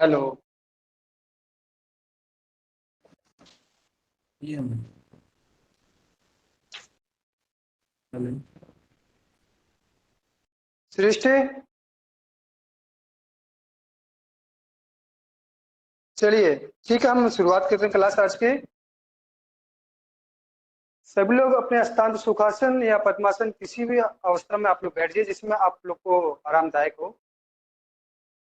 Hello. ये हम hello. सृष्टि, चलिए ठीक है, हम शुरुआत करते हैं क्लास आज की। सभी लोग अपने स्थान पर सुखासन या पद्मासन किसी भी अवस्था में आप लोग बैठ जाइए जिसमें आप लोग को आरामदायक हो।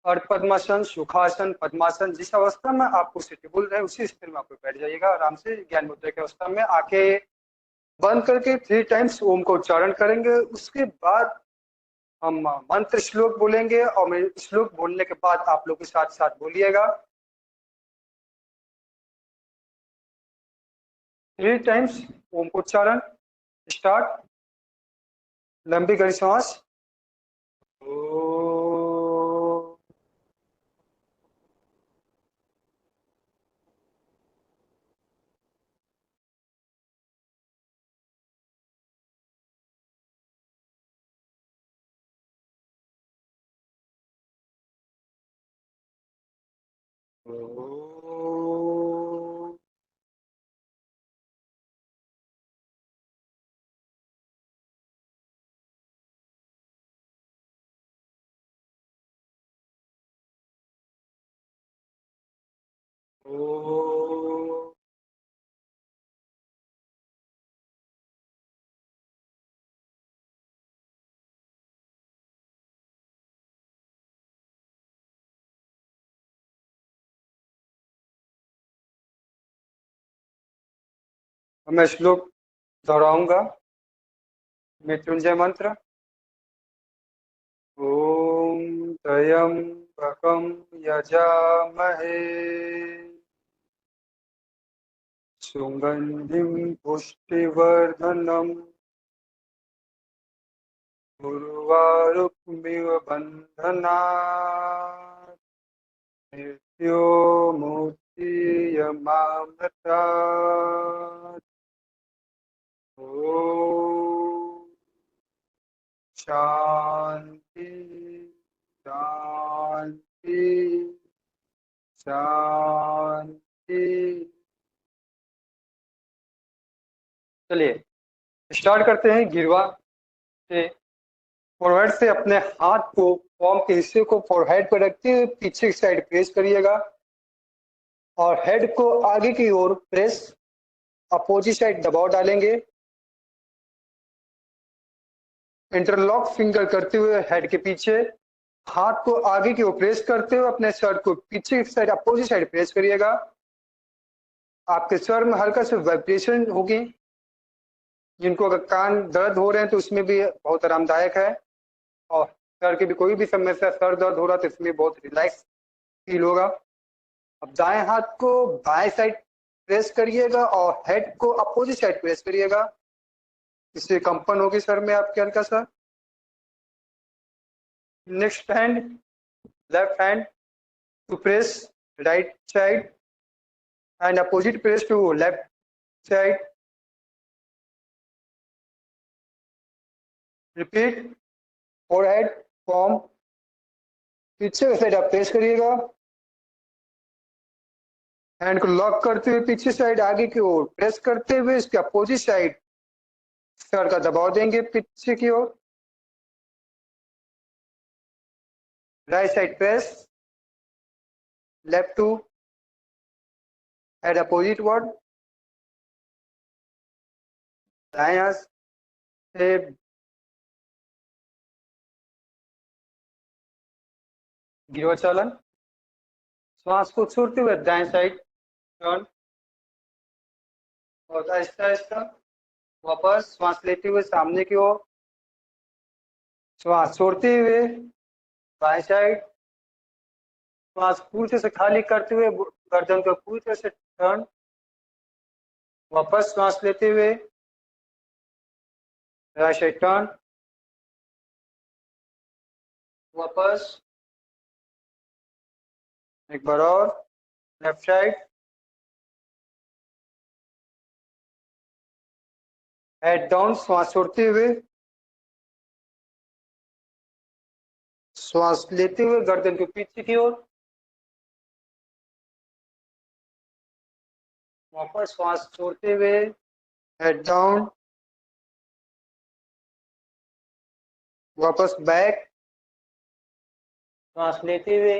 और पद्मासन, सुखासन, पद्मासन जिस अवस्था में आपको सूटेबल रहे उसी स्थिति में आप लोग बैठ जाइएगा आराम से। ज्ञान मुद्रा की अवस्था में आके बंद करके 3 टाइम्स ओम का उच्चारण करेंगे। उसके बाद हम मंत्र श्लोक बोलेंगे और मैं श्लोक बोलने के बाद आप लोग के साथ साथ बोलिएगा। 3 टाइम्स ओम का उच्चारण। स्टार्ट। लंबी गहरी सांस। मैं श्लोक दोहराऊंगा। मृत्युंजय मंत्र। ओम त्र्यंबकं यजामहे सुगंधिं पुष्टिवर्धनम् उर्वारुकमिव बन्धनात् मृत्योर्मुक्षीयमामृतात्। ओम शांति शांति शांति। चलिए स्टार्ट करते हैं। गिरवा से, फोरहेड से अपने हाथ को, palm के हिस्से को फोरहेड पर रखते हुए पीछे की साइड प्रेस करिएगा और हेड को आगे की ओर प्रेस, अपोजिट साइड दबाव डालेंगे। इंटरलॉक फिंगर करते हुए हेड के पीछे, हाथ को आगे की ओर प्रेस करते हुए अपने सर को पीछे की साइड अपोजिट साइड प्रेस करिएगा। आपके सर में हल्का से वाइब्रेशन होगी। जिनको अगर कान दर्द हो रहे हैं तो उसमें भी बहुत आरामदायक है। और सर की भी कोई भी समस्या, सर दर्द हो रहा है तो इसमें बहुत रिलैक्स फील होगा। अब दाएं हाथ को बाएं साइड प्रेस करिएगा और हेड को अपोजिट साइड प्रेस करिएगा। इससे कंपन होगी सर में आपके हल्का सा। Next hand, left hand to press right side and opposite press to left side. Repeat. Forehead, palm पीछे की साइड आप प्रेस करिएगा। हैंड को लॉक करते हुए पीछे साइड आगे की ओर प्रेस करते हुए इसके अपोजिट साइड सर का दबाव देंगे पीछे की ओर। Right side press, left to at opposite word. दाएं हाथ से गिरोचालन। श्वास को छोड़ते हुए दाएं साइड टर्न और आहिस्ता आहिस्ता वापस श्वास लेते हुए सामने की ओर। श्वास छोड़ते हुए बाएं साइड। श्वास पूरी तरह से खाली करते हुए गर्दन को पूरी तरह से टर्न। वापस श्वास लेते हुए राइट साइड टर्न। वापस एक बार और लेफ्ट साइड। हेड डाउन, श्वास छोड़ते हुए, श्वास लेते हुए गर्दन के पीछे की ओर। वापस श्वास छोड़ते हुए हेड डाउन, वापस बैक, श्वास लेते हुए,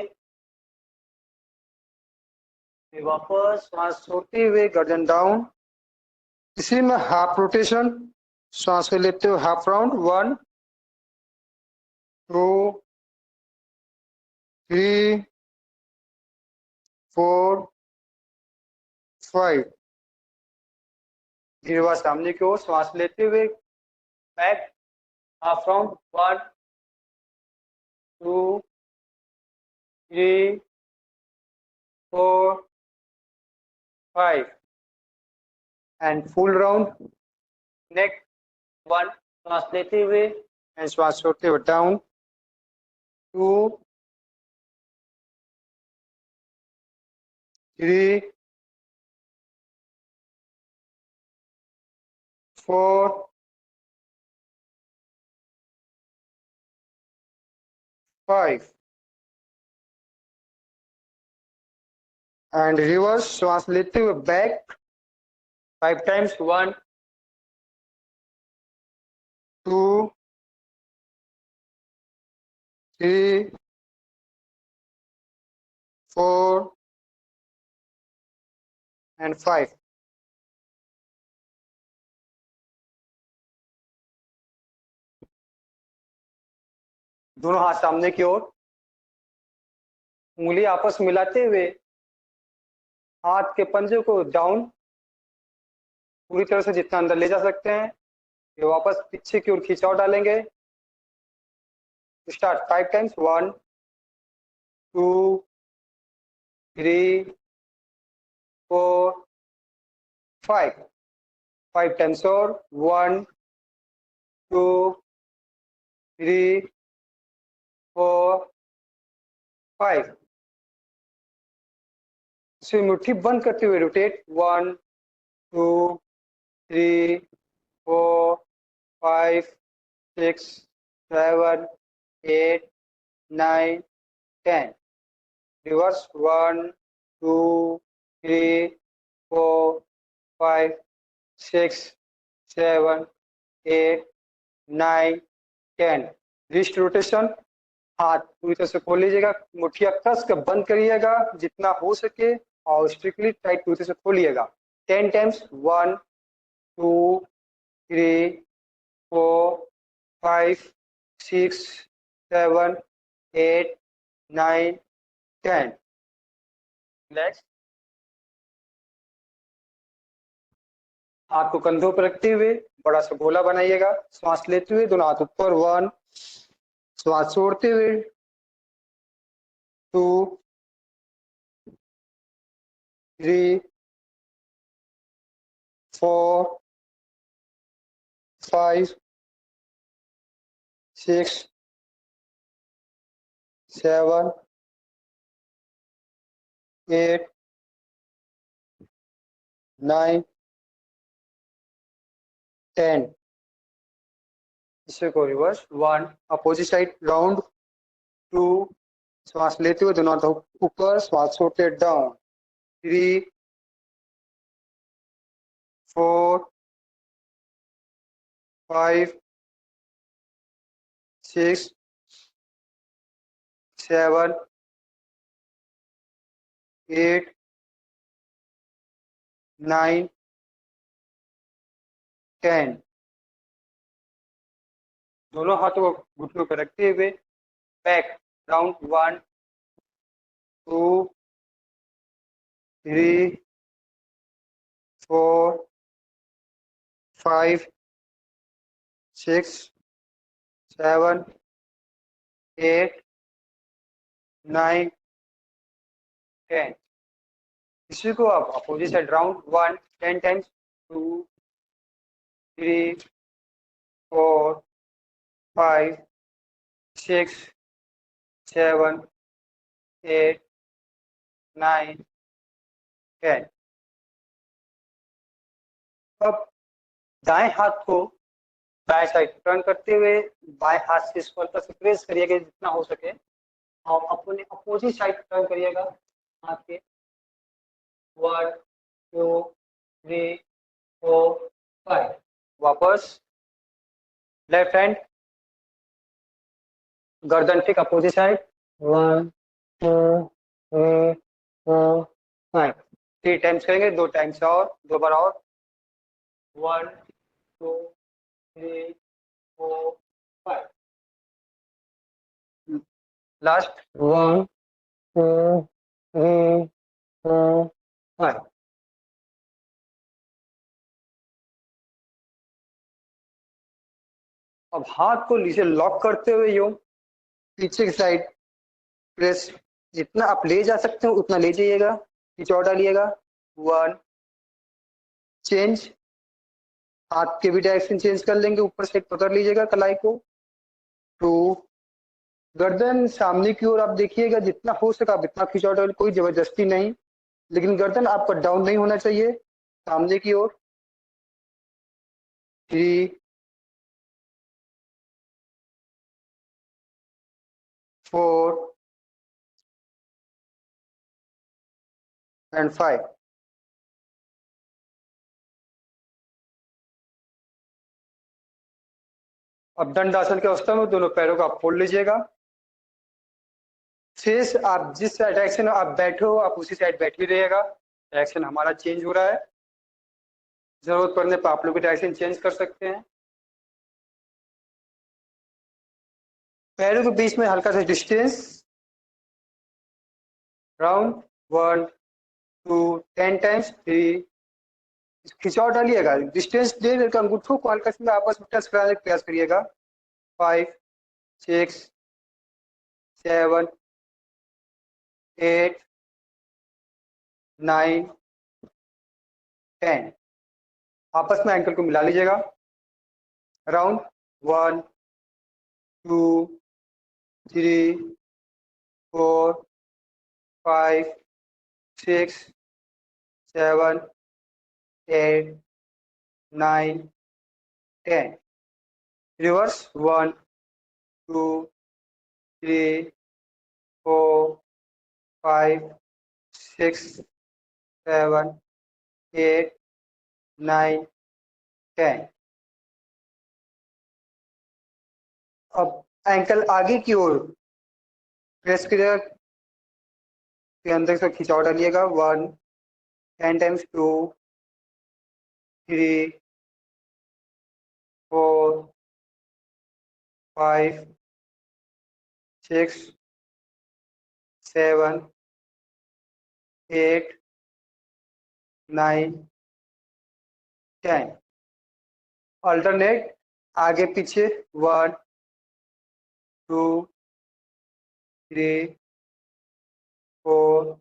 फिर वापस श्वास छोड़ते हुए गर्दन डाउन। इसी में हाफ रोटेशन, श्वास को लेते हुए हाफ राउंड, 1 2 3 4 5। गिरवा सामने की ओर, श्वास लेते हुए back half round, 1 2 3 4 5 and full round neck, 1 श्वास लेते हुए एंड श्वास छोड़ते हुए डाउन, 2 3 4 5 एंड रिवर्स, श्वास लेते हुए बैक 5 टाइम्स, 1 2 3 4 एंड 5। दोनों हाथ सामने की ओर, उंगली आपस में मिलाते हुए हाथ के पंजे को डाउन पूरी तरह से जितना अंदर ले जा सकते हैं, ये वापस पीछे की ओर खिंचाव डालेंगे। स्टार्ट 5 टाइम्स, 1 2 3 4 5 5 टाइम्स और 1 2 3 4 5। इसे मुट्ठी बंद करते हुए रोटेट, 1 2 3 4 5 6 7 8 9 10। रिवर्स, 1 2 3 4 5 6 7 8 9 10। रिस्ट रोटेशन, हाथ पूरी तरह से खोल लीजिएगा, मुठिया कस कर बंद करिएगा जितना हो सके और स्ट्रिक्टली टाइट पूरी तरह से खोलिएगा। 10 टाइम्स, 1 2 3 4 5 6 7 8 9 10। नेक्स्ट, हाथ को कंधों पर रखते हुए बड़ा सा गोला बनाइएगा। श्वास लेते हुए दोनों हाथ ऊपर, 1, श्वास छोड़ते हुए 2 3 4 5 6 7 8 9 10। इसे को रिवर्स, 1 अपोजिट साइड राउंड, 2 श्वास लेते हुए दोनों हाथ ऊपर, श्वास छोड़ते डाउन, 3 4 5 6 7 8 9 10। दोनों हाथों को घुटनों पर रखते हुए बैक राउंड, 1 2 3 4 5 6 7 8 9 10। इसी को आप अपोजिट साइड राउंड, 1 10 टाइम्स, 2 3 4 5 6 7 8 9 10। अब दाएं हाथ को दाएं साइड टर्न करते हुए बाएं हाथ से इसको हल्का से प्रेस करिएगा जितना हो सके और अपने अपोजिट साइड टर्न करिएगा हाथ के, 1 2 3 4 5। वापस लेफ्ट हैंड, गर्दन ठीक अपोजिट साइड। 1 2 3 4 5। 3 टाइम्स करेंगे, 2 टाइम्स और, 2 बार और। 1 2 3 4 5। लास्ट 1 2 3 4 5। अब हाथ को नीचे लॉक करते हुए यूं पीछे की साइड प्रेस, जितना आप ले जा सकते हो उतना ले जाइएगा, निचोड़ डालिएगा। 1 चेंज, हाथ के भी डायरेक्शन चेंज कर लेंगे, ऊपर से पकड़ लीजिएगा कलाई को। 2 गर्दन सामने की ओर आप देखिएगा, जितना हो सका आप इतना खिंचाव डालिए, कोई जबरदस्ती नहीं, लेकिन गर्दन आपका डाउन नहीं होना चाहिए, सामने की ओर। 3 4 एंड 5। अब दंडासन की अवस्था में दोनों पैरों को आप फोल्ड लीजिएगा। फेस आप जिस डायरेक्शन में आप बैठे हो आप उसी साइड बैठ ही रहिएगा, डायरेक्शन हमारा चेंज हो रहा है, जरूरत पड़ने पर आप लोग डायरेक्शन चेंज कर सकते हैं। पैरों के बीच में हल्का सा डिस्टेंस, राउंड 1 2 10 टाइम्स। 3 खिंचाव डालिएगा, डिस्टेंस दे देकर अंगूठों को हल्का सा आपस में टच कराने का प्रयास करिएगा। 5 6 7 8 9 10। आपस में एंकल को मिला लीजिएगा। राउंड 1 2 3 4 5 6 7 8 9 10। रिवर्स 1 2 3 4 5 6 7 8 9 10। अब एंकल आगे की ओर प्रेस करिएगा, के अंदर से खिंचाव डालिएगा। 1 10 टाइम्स। 2 3 4 5 6 7 8 9 10। अल्टरनेट आगे पीछे। 1 2 3 4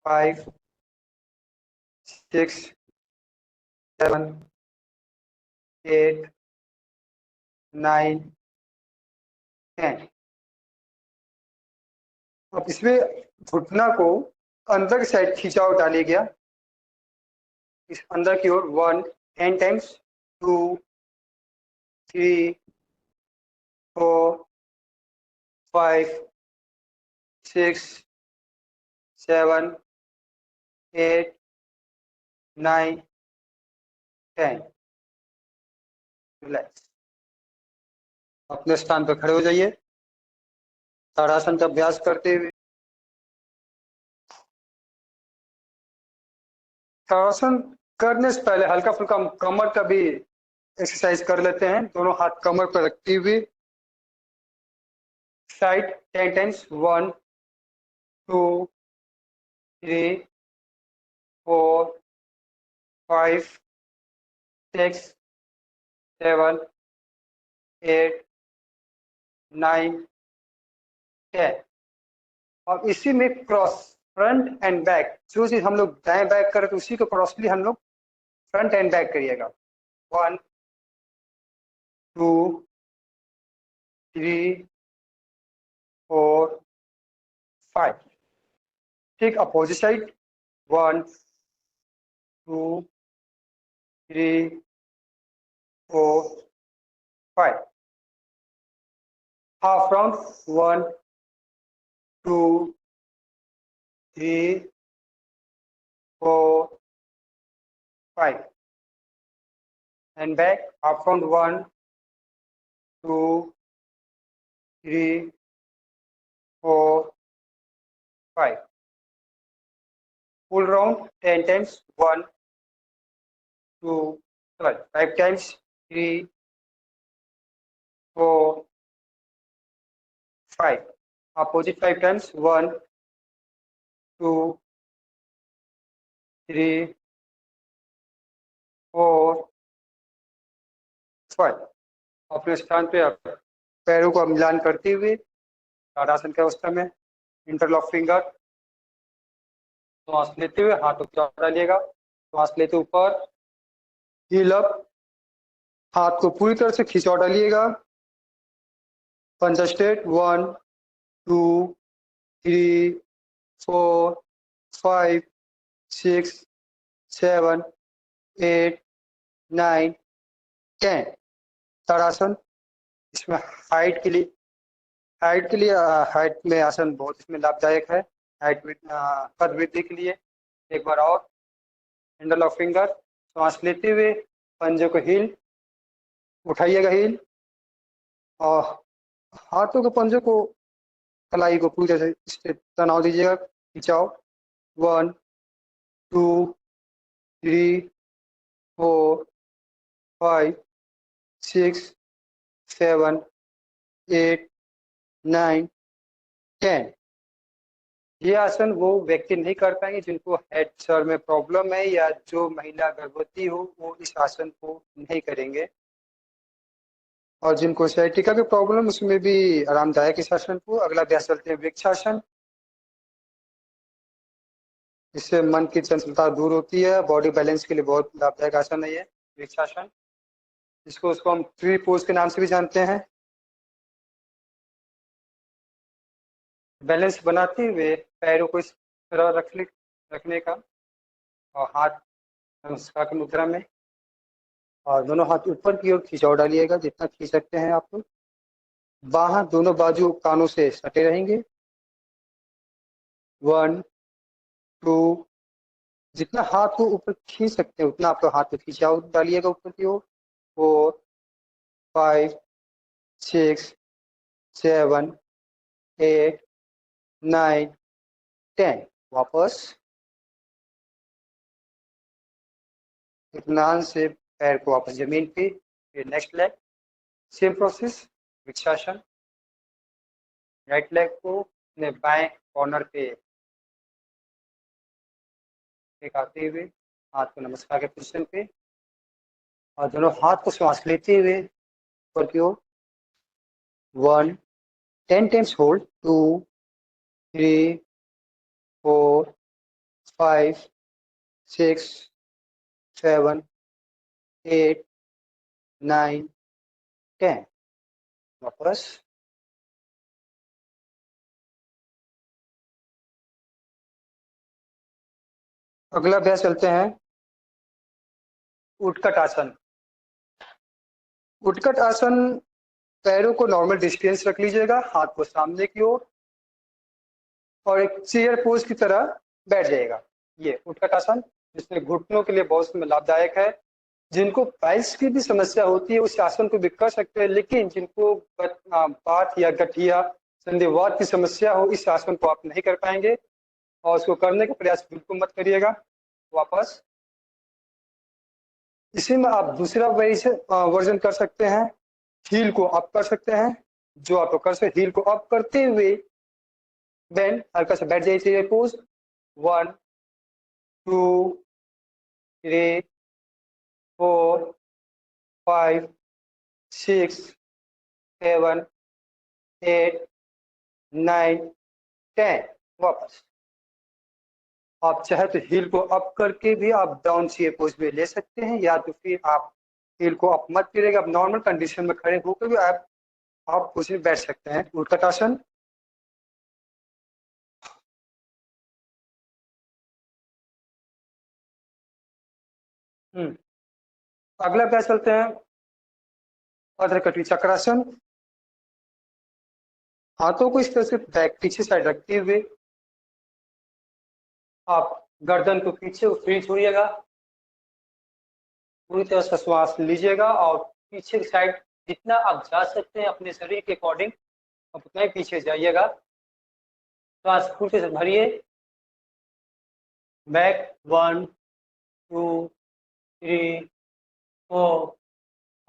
5 6 7 8 9 10। अब इसमें घुटना को अंदर की साइड खिंचाव डालिए गया, इस अंदर की ओर। 1 10 टाइम्स। 2 3 4 5 6 7 8 9 10। रिलैक्स, अपने स्थान पर खड़े हो जाइए, ताड़ासन का अभ्यास करते हुए। ताड़ासन करने से पहले हल्का फुल्का हम कमर का भी एक्सरसाइज कर लेते हैं, दोनों हाथ कमर पर रखते हुए। Side 10 times. 1 2 3 4 5 6 7 8 9 10। और इसी में क्रॉस, फ्रंट एंड बैक, जो चीज हम लोग दाएं बैक करें तो उसी को क्रॉसली हम लोग फ्रंट एंड बैक करिएगा। 1 2 3 4 5। ठीक opposite side. 1 2 3 4 5। Half round. 1 2 3 4 5 and back, up round 1 2 3 4 5, full round 10 times 1 2 sorry 5 times 3 4 5, opposite 5 times 1 2 3 4 5, अपने स्थान पे आप पैरों को मिलान करते हुए ताड़ासन की अवस्था में इंटरलॉक फिंगर, श्वास लेते हुए हाथ ऊपर डालिएगा, श्वास लेते ऊपर, हील अप, हाथ को पूरी तरह से खिंचवा डालिएगा, पंच स्टेट 1 2 3 4 5 6 7 8 9 10, ताड़ासन। इसमें हाइट के लिए हाइट में आसन बहुत इसमें लाभदायक है, हाइट कद वृद्धि के लिए। एक बार और हैंडल ऑफ फिंगर, श्वास लेते हुए पंजे को हील उठाइएगा, हील, और हाथों के पंजों को कलाई को पूरी तरह से तनाव दीजिएगा, खिंचाओ, 1 2 3 4 5 6 7 8 9 10। ये आसन वो व्यक्ति नहीं कर पाएंगे जिनको हेड सर में प्रॉब्लम है या जो महिला गर्भवती हो, वो इस आसन को नहीं करेंगे। और जिनको साइटिका की प्रॉब्लम, उसमें भी आरामदायक इस आसन को। अगला अभ्यास चलते हैं वृक्षासन। इससे मन की चंचलता दूर होती है, बॉडी बैलेंस के लिए बहुत लाभदायक आसन है ये वृक्षासन। उसको हम ट्री पोज के नाम से भी जानते हैं। बैलेंस बनाते हुए पैरों को इस तरह रखने का, और हाथ नमस्कार की मुद्रा में, और दोनों हाथ ऊपर की ओर खिंचाव डालिएगा, जितना खींच सकते हैं आप लोग। बाहां दोनों बाजू कानों से सटे रहेंगे, 1 2, जितना हाथ को ऊपर खींच सकते हैं उतना आप लोग हाथ में खिंचाव डालिएगा ऊपर की ओर, 4 5 6 7 8 9 10। वापस इत्मीनान से पैर को वापस जमीन पे, फिर next leg, same process vrikshasana. Right leg को अपने बाएं कॉर्नर पे टिकाते हुए हाथ को नमस्कार के पोजीशन पे, और दोनों हाथ को श्वास लेते हुए ऊपर की ओर, 1 10 टाइम्स होल्ड, 2 3 4 5 6 7 8 9 10। वापस अगला अभ्यास चलते हैं उठकट आसन। उठकट आसन, पैरों को नॉर्मल डिस्टेंस रख लीजिएगा, हाथ को सामने की ओर, और एक चेयर पोज की तरह बैठ जाएगा। ये उठकट आसन, जिसमें घुटनों के लिए बहुत लाभदायक है। जिनको पाइल्स की भी समस्या होती है उस आसन को भी कर सकते हैं, लेकिन जिनको पाथ या गठिया संधिवात की समस्या हो, इस आसन को आप नहीं कर पाएंगे, और उसको करने का प्रयास बिल्कुल मत करिएगा। वापस इसी में आप दूसरा वर्जन कर सकते हैं, हील को अप कर सकते हैं। जो आप कर सकते, हील को अप करते हुए बेंड, हल्का सा बैठ जाइए पोज, 1 2 3 4 5 6 7 8 9 10। वापस आप चाहे तो हील को अप करके भी आप डाउन चेयर पोज में ले सकते हैं, या तो फिर आप हील को अप मत करिएगा, आप नॉर्मल कंडीशन में खड़े होकर भी आप पोज में बैठ सकते हैं। उठकट आसन। अगला अभ्यास चलते हैं अधरकटी चक्रासन। हाथों को इस तरह से बैक पीछे साइड रखते हुए आप गर्दन को पीछे फ्री छोड़िएगा, पूरी तरह से श्वास लीजिएगा और पीछे की साइड जितना आप जा सकते हैं अपने शरीर के अकॉर्डिंग आप उतना ही पीछे जाइएगा। श्वास पूरी से भरिए। बैक 1 2 3 4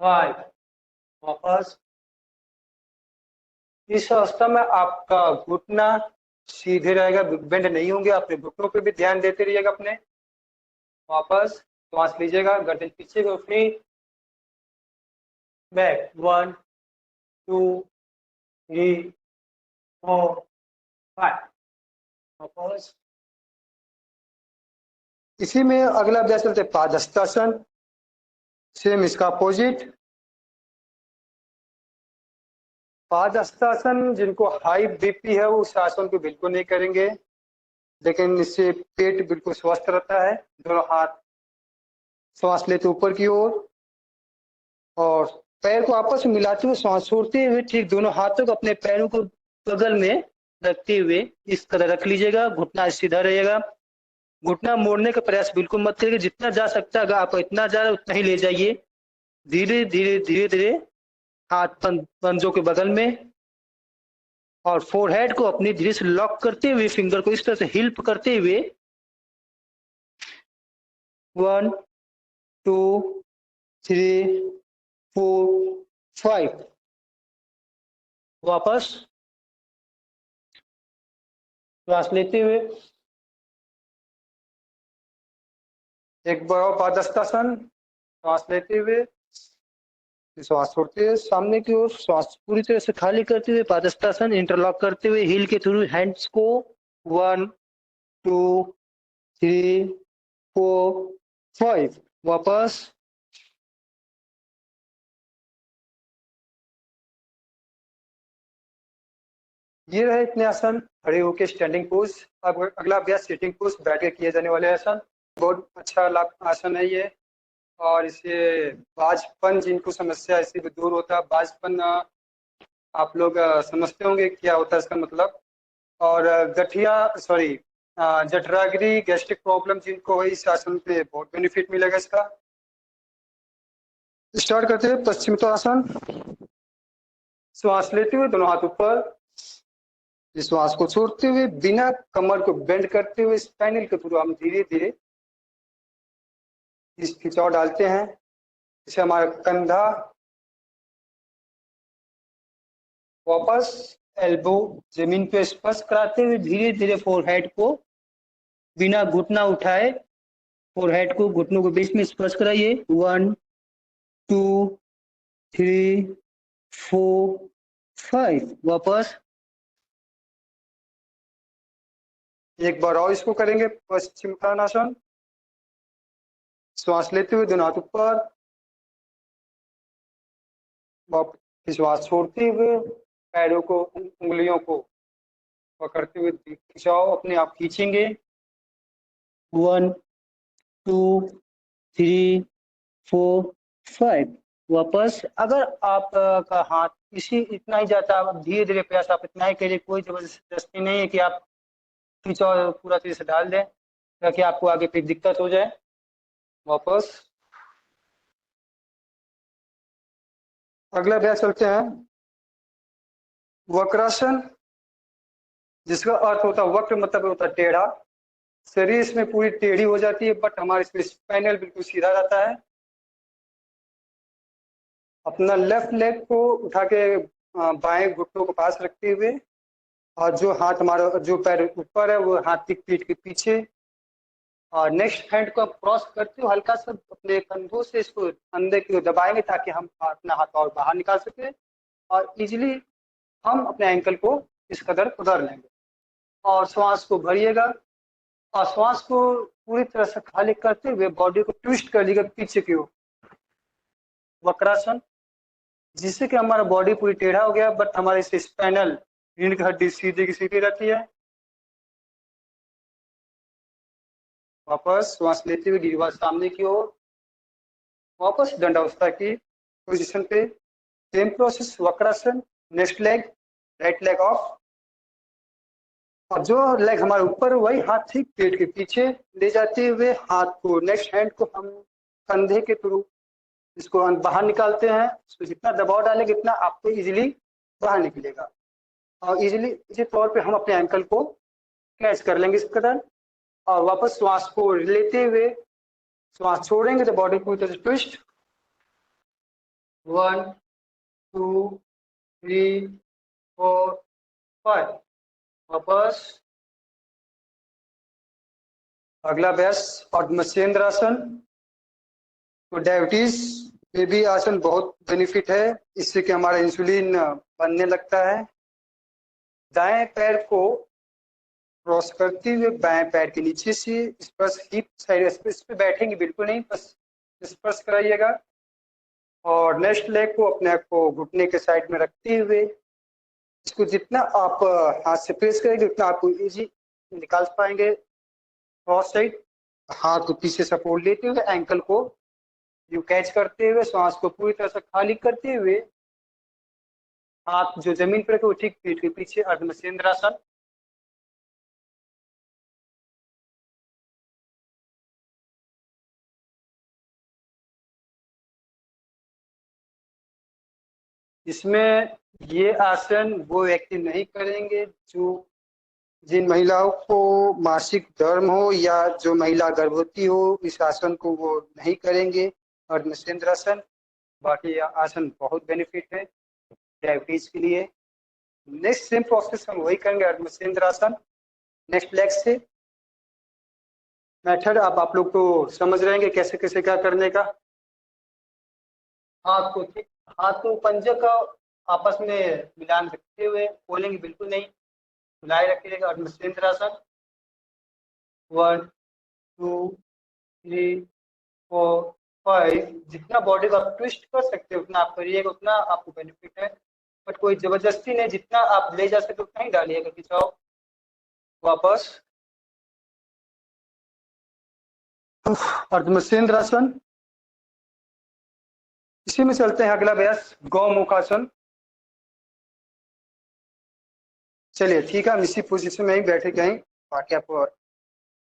5। वापस। इस अवस्था में आपका घुटना सीधे रहेगा, बेंड नहीं होंगे। अपने घुटनों पे भी ध्यान देते रहिएगा अपने। वापस श्वास लीजिएगा, गर्दन पीछे को फ्री। बैक 1 2 3 4 5। वापस। इसी में अगला अभ्यास चलते पादहस्तासन। सेम इसका अपोजिट। पादहस्तासन जिनको हाई बीपी है वो उस आसन को बिल्कुल नहीं करेंगे, लेकिन इससे पेट बिल्कुल स्वस्थ रहता है। दोनों हाथ श्वास लेते ऊपर की ओर और पैर को आपस में मिलाते हुए श्वास छोड़ते हुए ठीक दोनों हाथों को अपने पैरों को बगल में रखते हुए इस तरह रख लीजिएगा। घुटना सीधा रहेगा। घुटना मोड़ने का प्रयास बिल्कुल मत करिए। जितना जा सकता है अगर आप इतना जा रहे उतना ही ले जाइए। धीरे धीरे धीरे धीरे हाथ पंजों के बगल में और फोरहेड को अपनी धीरे से लॉक करते हुए फिंगर को इस तरह से हिल्प करते हुए 1 2 3 4 5। वापस श्वास लेते हुए एक बार और पादहस्तासन। श्वास लेते हुए श्वास छोड़ते हुए सामने की ओर श्वास पूरी तरह से खाली करते हुए पादहस्तासन इंटरलॉक करते हुए हील के थ्रू हैंड्स को 1 2 3 4 5। वापस। ये रहे इतने आसन खड़े होके स्टैंडिंग पोज। अब अगला अभ्यास सिटिंग पोज, बैठ के किए जाने वाले आसन। बहुत अच्छा आसन है ये और इससे बाजपन जिनको समस्या इससे भी दूर होता है। बाजपन आप लोग समझते होंगे क्या होता है इसका मतलब। और गठिया सॉरी जठराग्नि गैस्ट्रिक प्रॉब्लम जिनको है इस आसन पे बहुत बेनिफिट मिलेगा इसका। स्टार्ट करते हैं पश्चिमोत्तानासन। श्वास लेते हुए दोनों हाथ ऊपर। श्वास को छोड़ते हुए बिना कमर को बेंड करते हुए स्पाइनल के थ्रू हम धीरे धीरे इस खिंचाव डालते हैं। इसे हमारा कंधा वापस एल्बो जमीन पे स्पर्श कराते हुए धीरे धीरे फोरहेड को बिना घुटना उठाए फोरहेड को घुटनों के बीच में स्पर्श कराइए। 1 2 3 4 5। वापस एक बार और इसको करेंगे पश्चिमोत्तानासन। श्वास लेते हुए दोनों हाथ ऊपर। श्वास छोड़ते हुए पैरों को उंगलियों को पकड़ते हुए खिंचाओ, अपने आप खींचेंगे। 1 2 3 4 5। वापस। अगर आप का हाथ इसी इतना ही जाता है आप धीरे धीरे प्रयास आप इतना ही करिए। कोई जबरदस्ती नहीं है कि आप खिंचाव पूरा तरह से डाल दें ताकि आपको आगे फिर दिक्कत हो जाए। वापस अगला अभ्यास चलते हैं वक्रासन, जिसका अर्थ होता है वक्र मतलब होता है टेढ़ा। शरीर इसमें पूरी टेढ़ी हो जाती है बट हमारे इसमें स्पाइनल बिल्कुल सीधा रहता है। अपना लेफ्ट लेग को उठा के बाएं घुटनों को पास रखते हुए और जो हाथ हमारा जो पैर ऊपर है वो हाथ की पीठ के पीछे और नेक्स्ट हैंड को क्रॉस करते हुए हल्का सा अपने कंधों से इसको अंदर की ओर दबाएंगे ताकि हम अपना हाथ और बाहर निकाल सके और इजीली हम अपने एंकल को इस कदर उधर लेंगे। और श्वास को भरिएगा और श्वास को पूरी तरह से खाली करते हुए बॉडी को ट्विस्ट कर लीजिएगा पीछे की ओर। वक्रासन, जिससे कि हमारा बॉडी पूरी टेढ़ा हो गया बट हमारे इस स्पाइनल रीढ़ की हड्डी सीधी की सीधी रहती है। वापस श्वास लेते हुए गिरवार सामने की ओर। वापस दंडावस्था की पोजीशन पे। Same process Vakrasana. Next leg right leg of और जो लेग हमारे ऊपर वही हाथ ठीक पेट के पीछे ले जाते हुए हाथ को नेक्स्ट हैंड को हम कंधे के थ्रू इसको बाहर निकालते हैं। इसको जितना दबाव डालेंगे इतना आपको इजीली बाहर निकलेगा और इसी तौर पे हम अपने एंकल को कैच कर लेंगे इस कदर और वापस श्वास को लेते हुए श्वास छोड़ेंगे तो बॉडी पूरी तरह से ट्विस्ट। 1 2 3 4 5 वापस। अगला अभ्यास अर्धमत्स्येंद्रासन। तो डायबिटीज में भी आसन बहुत बेनिफिट है, इससे कि हमारा इंसुलिन बनने लगता है। दाएं पैर को क्रॉस करते हुए बाएं पैर के नीचे से स्पर्श हिप साइड इस पे बैठेंगे बिल्कुल नहीं, बस स्पर्श कराइएगा और नेक्स्ट लेग को अपने आप को घुटने के साइड में रखते हुए इसको जितना आप हाथ से प्रेस करेंगे उतना आपको इजी निकाल पाएंगे। क्रॉस साइड हाथ को पीछे सपोर्ट लेते हुए एंकल को यू कैच करते हुए श्वास को पूरी तरह से खाली करते हुए हाथ जो जमीन पर रखे वो ठीक पीठ के पीछे अर्धमत्स्येंद्रासन। इसमें ये आसन वो व्यक्ति नहीं करेंगे जो जिन महिलाओं को मासिक धर्म हो या जो महिला गर्भवती हो, इस आसन को वो नहीं करेंगे अर्धमत्स्येंद्रासन। बाकी यह आसन बहुत बेनिफिट है डायबिटीज के लिए। नेक्स्ट सेम प्रोसेस हम वही करेंगे अर्धमत्स्येंद्रासन नेक्स्ट लेग से। मेथड अब आप लोग तो समझ रहे हैं कैसे कैसे क्या करने का। हाथ को पंजे का आपस में मिलान रखते हुए खोलेंगे बिल्कुल नहीं, मिलाए रखिएगा अर्धमत्स्येंद्रासन। 1 2 3 4 5 जितना बॉडी को आप ट्विस्ट कर सकते हो उतना आप करिएगा, उतना आपको बेनिफिट है। बट कोई जबरदस्ती नहीं, जितना आप ले जा सकते उतना ही डालिएगा, खिंचाओ वापस। अर्धमत्स्येंद्रासन। इसी में चलते हैं अगला अभ्यास गौमुखासन। चलिए ठीक है, हम इसी पोजीशन में ही बैठे कहीं बाकी आपको।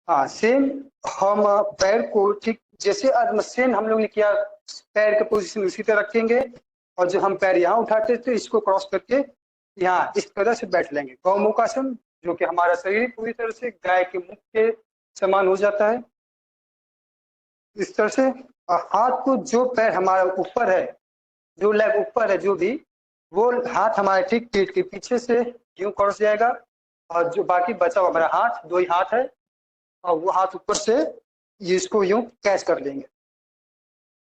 हाँ सेम हम पैर को ठीक जैसे अर्धमत्स्येन हम लोग ने किया पैर के पोजीशन उसी तरह रखेंगे और जो हम पैर यहाँ उठाते थे इसको क्रॉस करके यहाँ इस तरह से बैठ लेंगे गौमुखासन, जो कि हमारा शरीर पूरी तरह से गाय के मुख के समान हो जाता है इस तरह से। हाथ को जो पैर हमारा ऊपर है, जो लेग ऊपर है जो भी, वो हाथ हमारे ठीक पीठ के पीछे से यूं क्रॉस जाएगा और जो बाकी बचा हुआ हमारा हाथ, 2 ही हाथ है और वो हाथ ऊपर से ये इसको यूं कैच कर लेंगे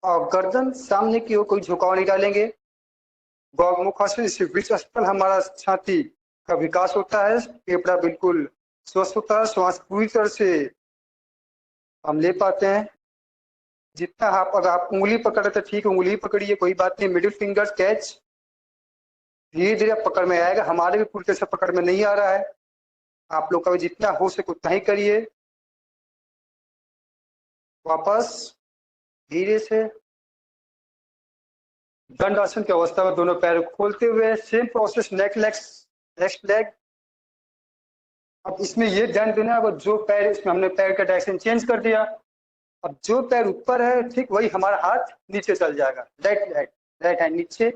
और गर्दन सामने की ओर कोई झुकाव नहीं डालेंगे। गौमुखासन, इससे वृक्ष स्थल हमारा छाती का विकास होता है, फेफड़ा बिल्कुल स्वस्थ होता है, श्वास पूरी तरह से हम ले पाते हैं। जितना आप अगर आप उंगली पकड़े तो ठीक, उंगली पकड़िए कोई बात नहीं, मिडिल फिंगर कैच धीरे धीरे पकड़ में आएगा। हमारे भी पूरी तरह से पकड़ में नहीं आ रहा है, आप लोग का भी जितना हो सके उतना ही करिए। वापस धीरे से दंड आसन की अवस्था में दोनों पैर खोलते हुए सेम प्रोसेस नेक्स्ट लेग। अब इसमें ये ध्यान देना, अब जो पैर इसमें हमने पैर का डायरेक्शन चेंज कर दिया, अब जो पैर ऊपर है ठीक वही हमारा हाथ नीचे चल जाएगा, राइट हैंड नीचे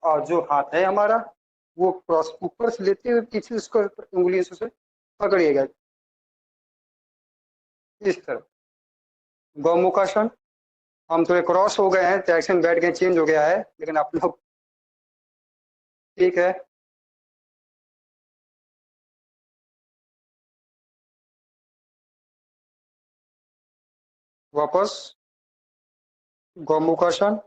और जो हाथ है हमारा वो क्रॉस ऊपर से लेते हुए पीछे उसको उंगलियों से पकड़िएगा इस तरह। गौमुखासन। हम थोड़े क्रॉस हो गए हैं, डायरेक्शन बैठ गए, चेंज हो गया है, लेकिन आप लोग ठीक है। वापस गौमुखासन।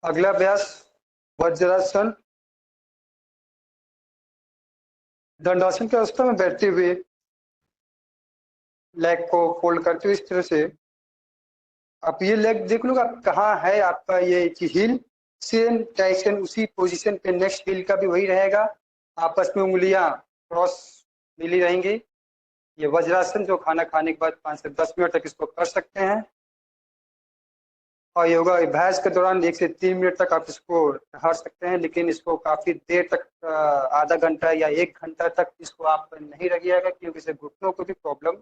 अगला अभ्यास वज्रासन। दंडासन की अवस्था में बैठते हुए लेग को फोल्ड करते हुए इस तरह से आप ये लेग देख लो आप कहाँ है आपका ये हील, सेम डायरेक्शन उसी पोजीशन पे नेक्स्ट हील का भी वही रहेगा, आपस में उंगलियां क्रॉस मिली रहेंगी। ये वज्रासन जो खाना खाने के बाद 5 से 10 मिनट तक इसको कर सकते हैं। और योगा अभ्यास के दौरान 1 से 3 मिनट तक आप इसको हर सकते हैं, लेकिन इसको काफी देर तक आधा घंटा या 1 घंटा तक इसको आप नहीं रखिएगा, क्योंकि इससे घुटनों को भी प्रॉब्लम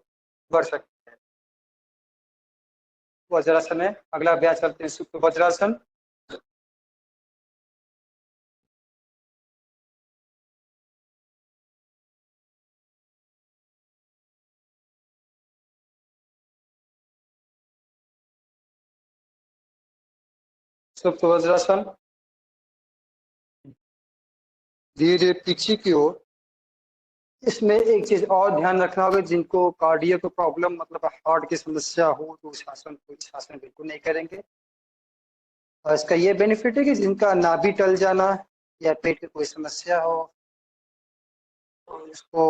बढ़ सकती है। वज्रासन है, अगला अभ्यास करते हैं सुप्त वज्रासन। सुप्त वज्रासन, धीरे धीरे पीछे की ओर। इसमें एक चीज और ध्यान रखना होगा, जिनको कार्डियो को प्रॉब्लम मतलब हार्ट की समस्या हो तो इस आसन बिल्कुल नहीं करेंगे। और इसका ये बेनिफिट है कि जिनका नाभि टल जाना या पेट की कोई समस्या हो तो इसको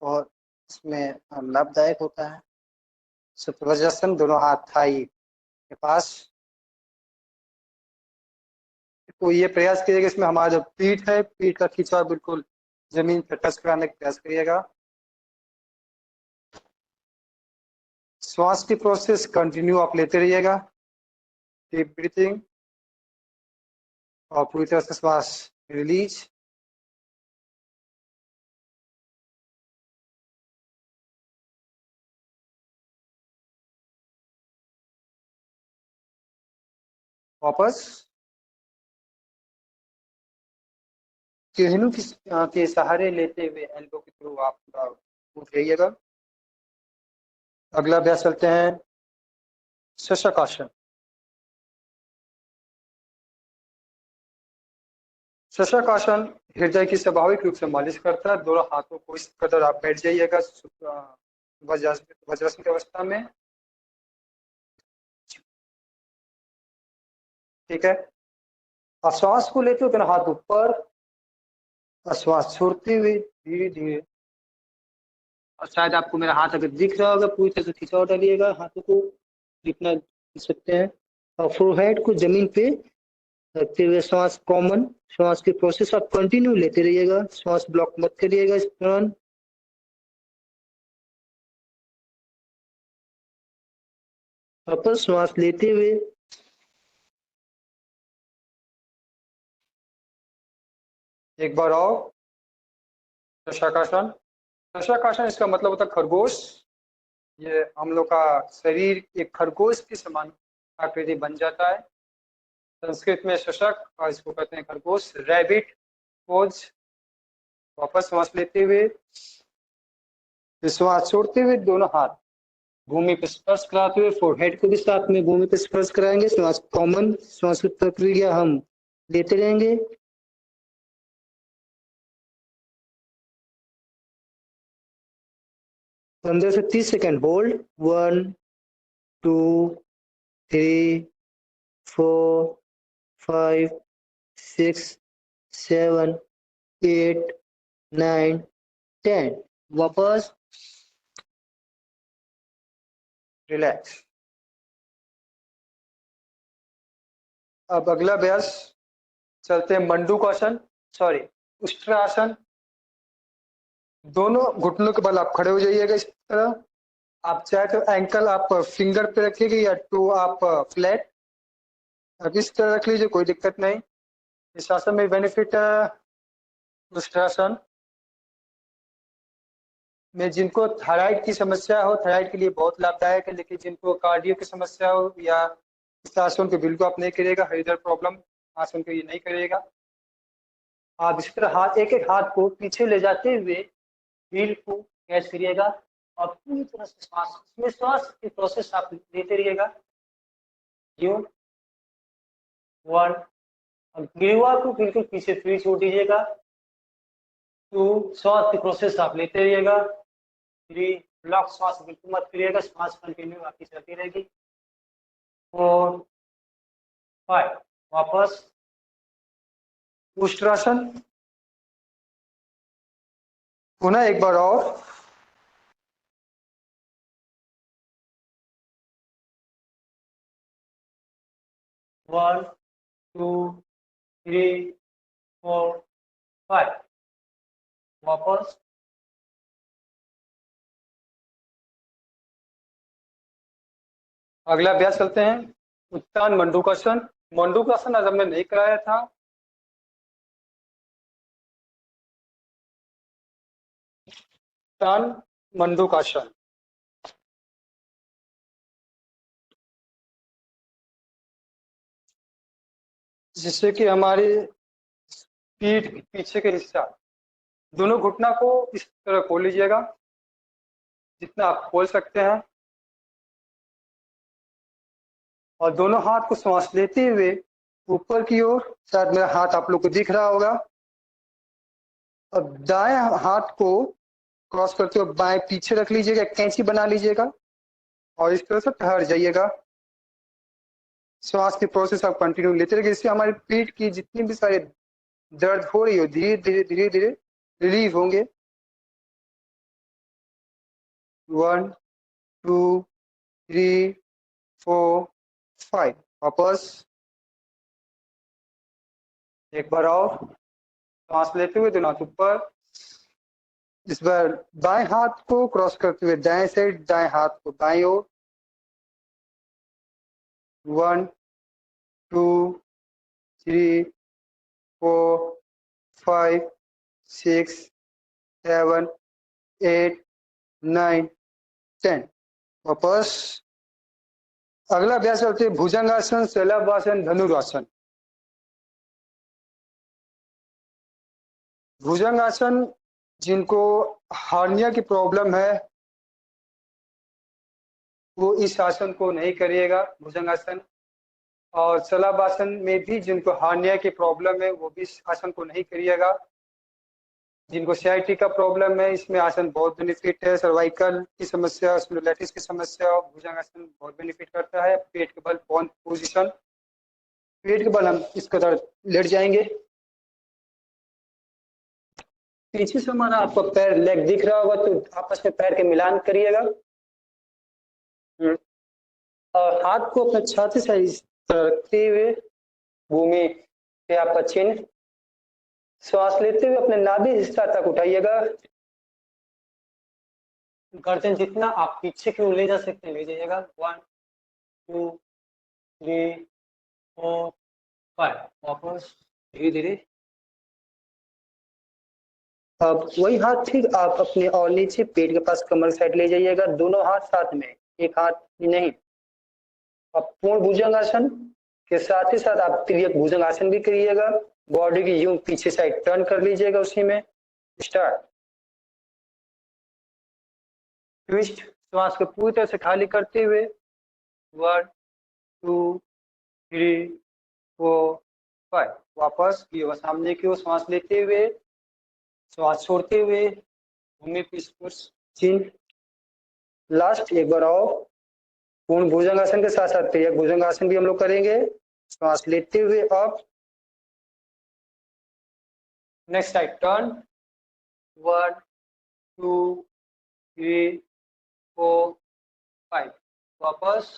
बहुत इसमें लाभदायक होता है। सुप्त वज्रासन, दोनों हाथ थाई के पास। तो ये प्रयास करिएगा, इसमें हमारा जो पीठ है, पीठ का खिंचाव बिल्कुल जमीन पर टच कराने का प्रयास करिएगा। श्वास की प्रोसेस कंटिन्यू आप लेते रहिएगा, डीप ब्रीथिंग, और पूरी तरह से श्वास रिलीज। वापस केहनू के सहारे लेते हुए एल्बो के थ्रू आप उठ रहिएगा। अगला अभ्यास चलते हैं शशक आसन। शशक आसन हृदय की स्वाभाविक रूप से मालिश करता है। दोनों हाथों को इस कदर आप बैठ जाइएगा वज्रासन की अवस्था में, ठीक है। और श्वास को लेते हुए दोनों हाथ ऊपर, और श्वास छोड़ते हुए धीरे धीरे। और शायद आपको मेरा हाथ अगर दिख रहा होगा, पूरी तरह से खिंचाव डालिएगा हाथों को जितना खींच सकते हैं, और फोरहेड को जमीन पे रखते हुए श्वास कॉमन श्वास की प्रोसेस आप कंटिन्यू लेते रहिएगा, श्वास ब्लॉक मत करिएगा इस दौरान। वापस श्वास लेते हुए, एक बार और शशाकासन। शशाकासन इसका मतलब होता है खरगोश। ये हम लोग का शरीर एक खरगोश की समान आकृति बन जाता है। संस्कृत में शशक और इसको कहते हैं खरगोश, रैबिट पोज। वापस श्वास लेते हुए, श्वास छोड़ते हुए दोनों हाथ भूमि पर स्पर्श कराते हुए फोरहेड को भी साथ में भूमि पर स्पर्श कराएंगे। श्वास कॉमन श्वास की प्रक्रिया हम लेते रहेंगे। पंद्रह से 30 सेकेंड होल्ड। 1 2 3 4 5 6 7 8 9 10। वापस रिलैक्स। अब अगला अभ्यास चलते हैं मंडूकासन, सॉरी उष्ट्रासन। दोनों घुटनों के बल आप खड़े हो जाइएगा इस तरह। आप चाहे तो एंकल आप फिंगर पे रखिएगा या टू आप फ्लैट, अब इस तरह रख लीजिए, कोई दिक्कत नहीं। इस आसन में बेनिफिट है उष्ट्रासन में जिनको थायराइड की समस्या हो, थायराइड के लिए बहुत लाभदायक है। लेकिन जिनको कार्डियो की समस्या हो या इस आसन को बिल्कुल आप नहीं करिएगा, हृदय प्रॉब्लम आसन को ये नहीं करिएगा। आप इस तरह हाथ एक एक हाथ को पीछे ले जाते हुए व्हील को कैच करिएगा, और पूरी तरह से श्वास इसमें श्वास की प्रोसेस आप लेते रहिएगा। यू 1, ग्रीवा को बिल्कुल पीछे 3 छोड़ दीजिएगा। 2, श्वास की प्रोसेस आप लेते रहिएगा। 3, ब्लॉक श्वास बिल्कुल मत करिएगा, श्वास कंटिन्यू आपकी चलती रहेगी। 4 5, वापस उष्ट्रासन। पुनः एक बार और। 1 2 3 4 5, वापस। अगला अभ्यास करते हैं उत्तान मंडूकासन। मंडूकासन आज हमने नहीं कराया था। उत्तान मंडूकासन, जिससे कि हमारी पीठ पीछे के हिस्सा, दोनों घुटना को इस तरह खोल लीजिएगा जितना आप खोल सकते हैं, और दोनों हाथ को सांस लेते हुए ऊपर की ओर, शायद मेरा हाथ आप लोग को दिख रहा होगा। अब दाएं हाथ को क्रॉस करते हुए बाएं पीछे रख लीजिएगा, कैंची बना लीजिएगा और इस तरह से ठहर जाइएगा। श्वास की प्रोसेस आप कंटिन्यू लेते रहिए, इससे हमारी पीठ की जितनी भी सारे दर्द हो रही हो धीरे धीरे धीरे धीरे रिलीव होंगे। 1 2 3 4 5। वापस एक बार और सांस लेते हुए दोनों हाथ ऊपर। इस बार बाएं हाथ को क्रॉस करते हुए दाएं साइड, दाएं हाथ को बाएं ओर। 1 2 3 4 5 6 7 8 9 10। वापस अगला अभ्यास करते हैं भुजंगासन, शलभासन, धनुरासन। भुजंगासन जिनको हार्निया की प्रॉब्लम है वो इस आसन को नहीं करिएगा, भुजंगासन। और शलभासन में भी जिनको हार्निया की प्रॉब्लम है वो भी इस आसन को नहीं करिएगा। जिनको सीआईटी का प्रॉब्लम है इसमें आसन बहुत बेनिफिट है। सर्वाइकल की समस्या, स्पॉन्डिलाइटिस की समस्या, भुजंगासन बहुत बेनिफिट करता है। पेट के बल पोजीशन, पेट के बल हम इस कदर लेट जाएंगे। पीछे से हमारा आपको पैर लेग दिख रहा होगा तो आपस में पैर के मिलान करिएगा और हाथ को अपने छाती से इस तरह रखते हुए भूमि पे आपका चिन्ह, श्वास लेते हुए अपने नाभि हिस्सा तक उठाइएगा। गर्दन जितना आप पीछे की ओर ले जा सकते हैं ले जाइएगा। 1 2 3 4 5। वापस धीरे धीरे। अब वही हाथ ठीक आप अपने और नीचे पेट के पास कमर साइड ले जाइएगा, दोनों हाथ साथ में, एक हाथ नहीं। अब पूर्ण भुजंगासन के साथ ही साथ आप तिर्यक भुजंगासन भी करिएगा। बॉडी की यूं पीछे साइड टर्न कर लीजिएगा। उसी में स्टार्ट। ट्विस्ट, श्वास को पूरी तरह से खाली करते हुए 1 2 3 4 5। वापस ये सामने की ओर श्वास लेते हुए, श्वास छोड़ते हुए भूमि पे चिन्ह। लास्ट एक बार और पूर्ण भुजंगासन के साथ साथ तिर्यक भुजंगासन भी हम लोग करेंगे। श्वास लेते हुए अप, नेक्स्ट साइड टर्न। 1 2 3 4 5। वापस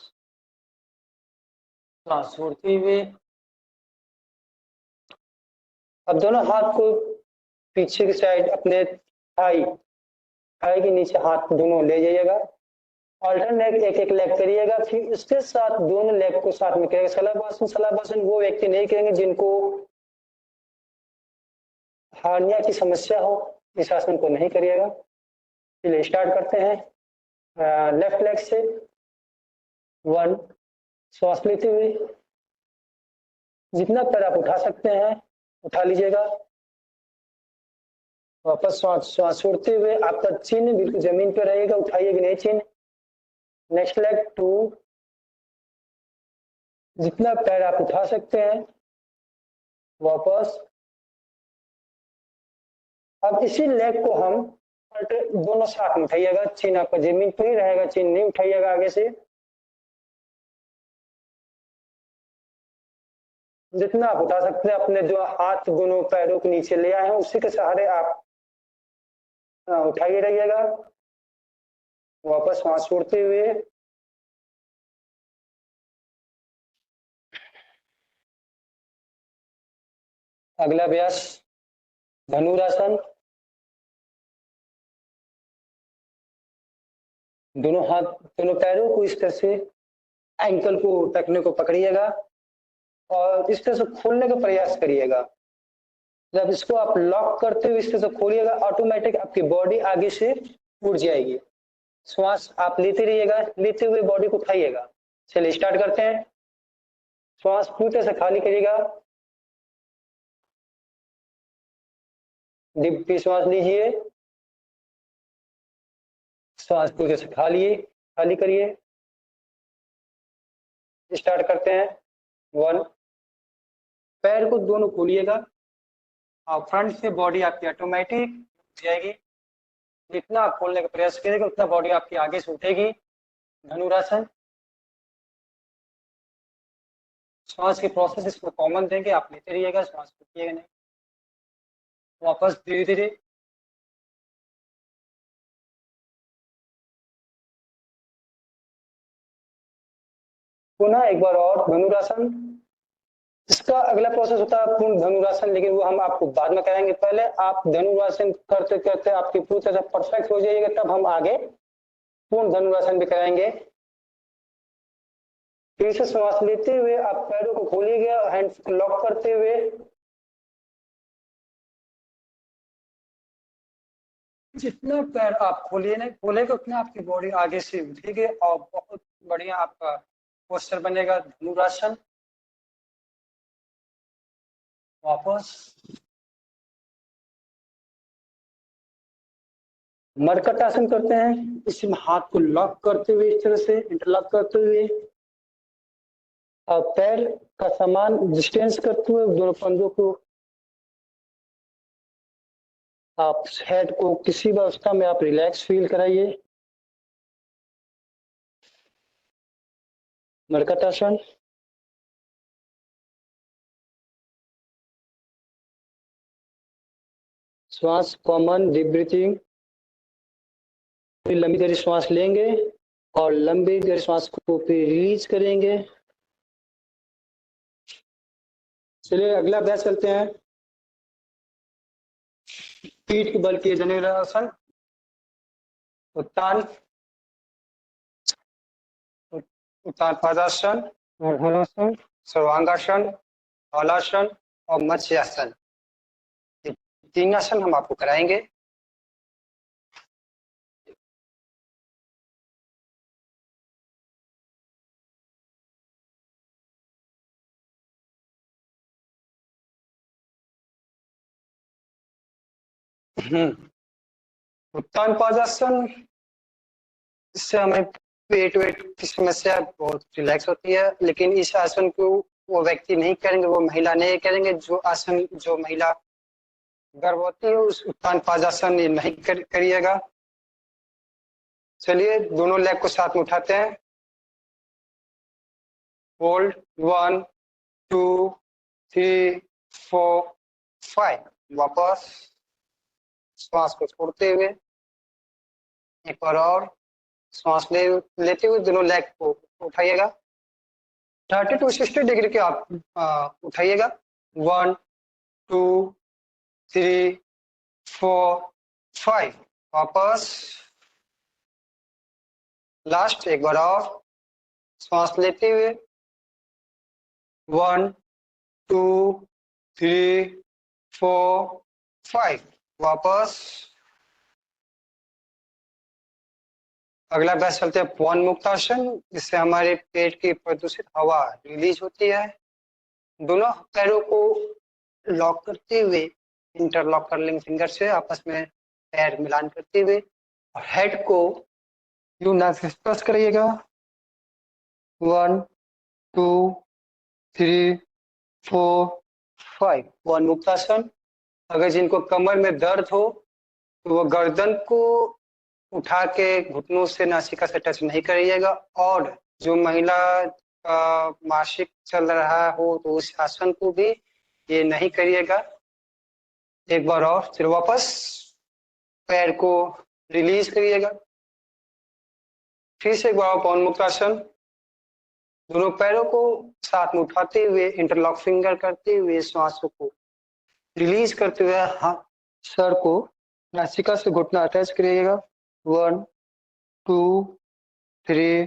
श्वास छोड़ते हुए। अब दोनों हाथ को पीछे की साइड अपने थाई के नीचे हाथ दोनों ले जाइएगा। अल्टरनेट एक एक लेग करिएगा, फिर इसके साथ दोनों लेग को साथ में करिएगा। शलभासन, शलभासन वो व्यक्ति नहीं करेंगे जिनको हार्निया की समस्या हो, इस आसन को नहीं करिएगा। चलिए स्टार्ट करते हैं लेफ्ट लेग से। 1, श्वास लेते हुए जितना पैर आप उठा सकते हैं उठा लीजिएगा। वापस श्वास छोड़ते हुए आपका चिन्ह बिल्कुल जमीन पर रहेगा, उठाइएगा नहीं चिन्ह। नेक्स्ट लेग 2, जितना पैर आप उठा सकते हैं वापस। अब इसी लेग को हम दोनों साथ में उठाइएगा, चिन्ह आपका जमीन पर ही रहेगा, चिन्ह नहीं उठाइएगा आगे से। जितना आप उठा सकते हैं अपने जो हाथ दोनों पैरों के नीचे ले आए हैं उसी के सहारे आप उठाइए रहिएगा। वापस सांस छोड़ते हुए अगला अभ्यास धनुरासन। दोनों हाथ दोनों पैरों को इस तरह से एंकल को टखने को पकड़िएगा और इस तरह से खोलने का प्रयास करिएगा। जब इसको आप लॉक करते हुए इस तरह से खोलिएगा, ऑटोमेटिक आपकी बॉडी आगे से उड़ जाएगी। श्वास आप लेते रहिएगा, लेते हुए बॉडी को उठाइएगा। चलिए स्टार्ट करते हैं। श्वास पूरी तरह से खाली करिएगा, डीप श्वास लीजिए, श्वास पूरी तरह से खाली करिए। स्टार्ट करते हैं। 1, पैर को दोनों खोलिएगा और फ्रंट से बॉडी आपकी ऑटोमेटिक जाएगी। जितना आप खोलने का प्रयास करेंगे उतना बॉडी आपकी आगे से उठेगी। धनुरासन। श्वास के प्रोसेस इसको कॉमन देंगे, आप लेते रहिएगा, श्वास रुकिएगा नहीं। वापस धीरे धीरे। पुनः एक बार और धनुरासन। इसका अगला प्रोसेस होता है पूर्ण धनुरासन, लेकिन वो हम आपको बाद में कराएंगे। पहले आप धनुरासन करते करते आपकी पूरी तरह परफेक्ट हो जाइएगा, तब हम आगे पूर्ण धनुरासन भी कराएंगे। फिर से श्वास लेते हुए आप पैरों को खोलिएगा, हैंड्स को लॉक करते हुए। जितना पैर आप खोलेगा उतना आपकी बॉडी आगे से उठेगी और बहुत बढ़िया आपका पोस्टर बनेगा। धनुरासन। वापस मरकट आसन करते हैं। इसमें हाथ को लॉक करते हुए इस तरह से इंटरलॉक करते हुए और पैर का समान डिस्टेंस करते हुए दोनों पंजों को आप हेड को किसी भी अवस्था में आप रिलैक्स फील कराइए। मरकट आसन। श्वास कॉमन डीप ब्रीथिंग। लंबी देर श्वास लेंगे और लंबी देर श्वास को फिर रिलीज करेंगे। चलिए अगला अभ्यास चलते हैं। पीठ के बल किए जाने वाला आसन। उत्तान पादासन, हलासन, सर्वांगासन, हलासन और मत्स्यासन। ये 3 आसन हम आपको कराएंगे। उत्तान पादासन, इससे हमें पेट वेट की समस्या बहुत रिलैक्स होती है, लेकिन इस आसन को वो व्यक्ति नहीं करेंगे, वो महिला नहीं करेंगे। जो महिला गर्भवती है उस उत्तान पादासन ये नहीं करिएगा। चलिए दोनों लेग को साथ में उठाते हैं। होल्ड 1 2 3 4 5। वापस श्वास को छोड़ते हुए एक बार और श्वास लेते हुए दोनों लेग को उठाइएगा। 30 to 60 डिग्री के आप उठाइएगा। 1 2 3 4 5। वापस लास्ट एक बार और श्वास लेते हुए 1 2 3 4 5। वापस अगला अभ्यास चलते हैं पवन मुक्तासन, जिससे हमारे पेट की प्रदूषित हवा रिलीज होती है। दोनों पैरों को लॉक करते हुए इंटरलॉक कर लेंगे फिंगर से, आपस में पैर मिलान करते हुए और हेड को यूं नाक से स्पर्श करिएगा। 1 2 3 4 5। पवन मुक्तासन। अगर जिनको कमर में दर्द हो तो वो गर्दन को उठा के घुटनों से नासिका से टच नहीं करिएगा, और जो महिला का मासिक चल रहा हो तो उस आसन को भी ये नहीं करिएगा। एक बार और फिर वापस पैर को रिलीज करिएगा। फिर से एक बार पवन मुक्तासन। दोनों पैरों को साथ में उठाते हुए इंटरलॉक फिंगर करते हुए श्वासों को रिलीज करते हुए हाथ सर को नासिका से घुटना अटैच करिएगा। 1 2 3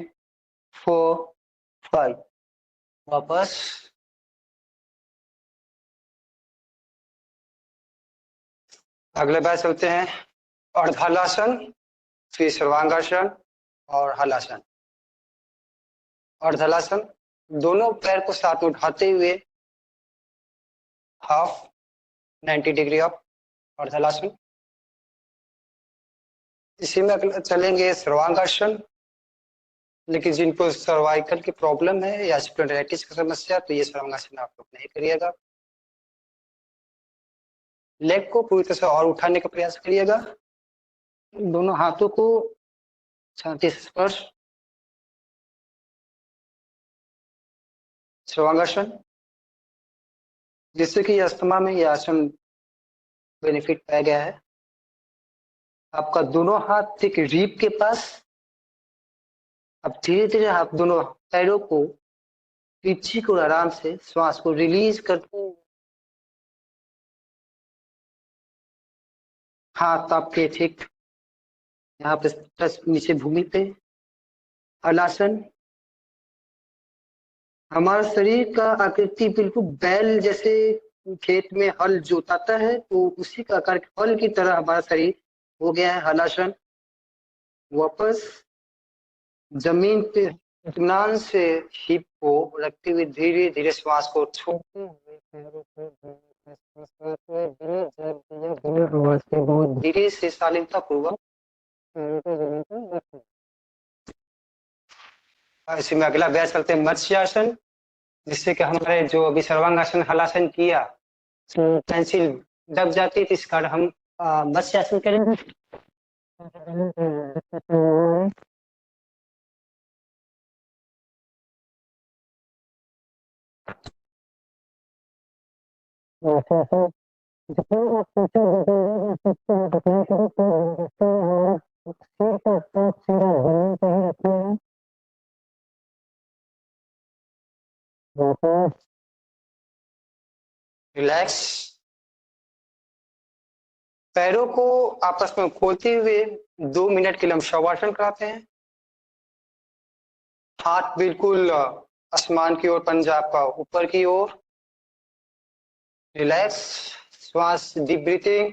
4 5। वापस। अगले बैच चलते हैं अर्धहलासन, फिर सर्वांगासन और हलासन। अर्धहलासन, दोनों पैर को साथ में उठाते हुए हाफ 90 डिग्री अप, अर्धहलासन। इसी में अगला चलेंगे सर्वांगासन, लेकिन जिनको सर्वाइकल की प्रॉब्लम है या स्पॉन्डिलाइटिस की समस्या, तो ये सर्वांगासन आप लोग नहीं करिएगा। लेग को पूरी तरह से और उठाने का प्रयास करिएगा। दोनों हाथों को छाती से स्पर्श। सर्वांगासन, जिससे कि अस्थमा में यह आसन बेनिफिट पाया गया है। आपका दोनों हाथ ठीक रीप के पास। अब धीरे धीरे आप दोनों पैरों को पीछे को आराम से श्वास को रिलीज करते हुए हाथ आपके ठीक यहाँ पे टच नीचे भूमि पे। हलासन, हमारा शरीर का आकृति बिल्कुल बैल जैसे खेत में हल जोताता है, तो उसी का आकार हल की तरह हमारा शरीर हो गया है। हलासन। वापस जमीन पे इत्मीनान से हिप को रखते हुए धीरे धीरे श्वास को छोड़ते हुए पैरों को बहुत धीरे से शालीनता पूर्वक इसी में अगला अभ्यास करते हैं मत्स्यासन, जिससे कि हमारे जो अभी सर्वांगासन हलासन किया पेंसिल दब जाती है, तो इस कारण हम मत्स्यासन करेंगे। रिलैक्स। पैरों को आपस में खोलते हुए 2 मिनट के लिए हम शवासन कराते हैं। हाथ बिल्कुल आसमान की ओर, पंजा आपका ऊपर की ओर। रिलैक्स। श्वास, डीप ब्रीथिंग।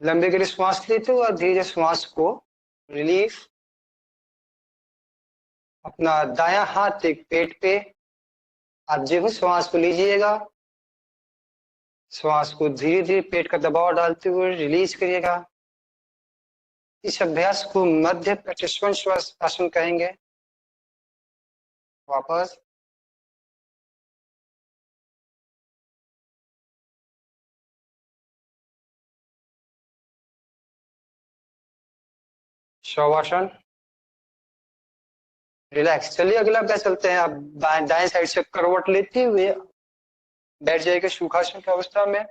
लंबे के लिए श्वास लेते हो और धीरे श्वास को रिलीज। अपना दायां हाथ एक पेट पे, आप जो श्वास को लीजिएगा, श्वास को धीरे धीरे पेट का दबाव डालते हुए रिलीज करिएगा। इस अभ्यास को मध्य प्रचेष्वन श्वास आसन कहेंगे। वापस। शवासन। रिलैक्स। चलिए अगला अभ्यास चलते हैं। आप दाएं साइड से करवट लेते हुए बैठ जाइएगा सुखासन की अवस्था में।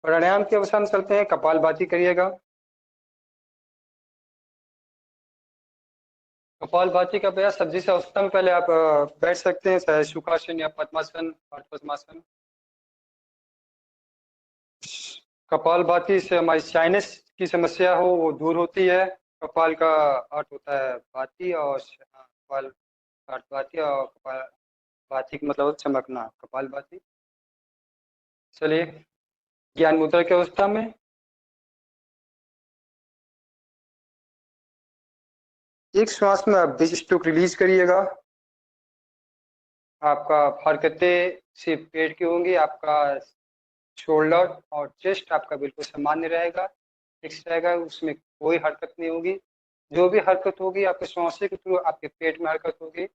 प्राणायाम की अवस्था में चलते हैं। कपालभाति करिएगा। कपालभाति का अभ्यास सब्जी से अवस्था में पहले आप बैठ सकते हैं, चाहे सुखासन या पद्मासन और पद्मासन। कपालभाति से हमारी साइनस की समस्या हो वो दूर होती है। कपाल का अर्थ होता है भाती, और कपाल का अर्थ भाती, और कपाल भाती का मतलब चमकना, कपालभाति। चलिए ज्ञान मुद्रा की अवस्था में एक श्वास में आप 20 स्ट्रोक रिलीज करिएगा। आपका हरकतें सिर्फ पेट की होंगी। आपका शोल्डर और चेस्ट आपका बिल्कुल सामान्य रहेगा, फिक्स रहेगा, उसमें कोई हरकत नहीं होगी। जो भी हरकत होगी आपके श्वास के थ्रू आपके पेट में हरकत होगी।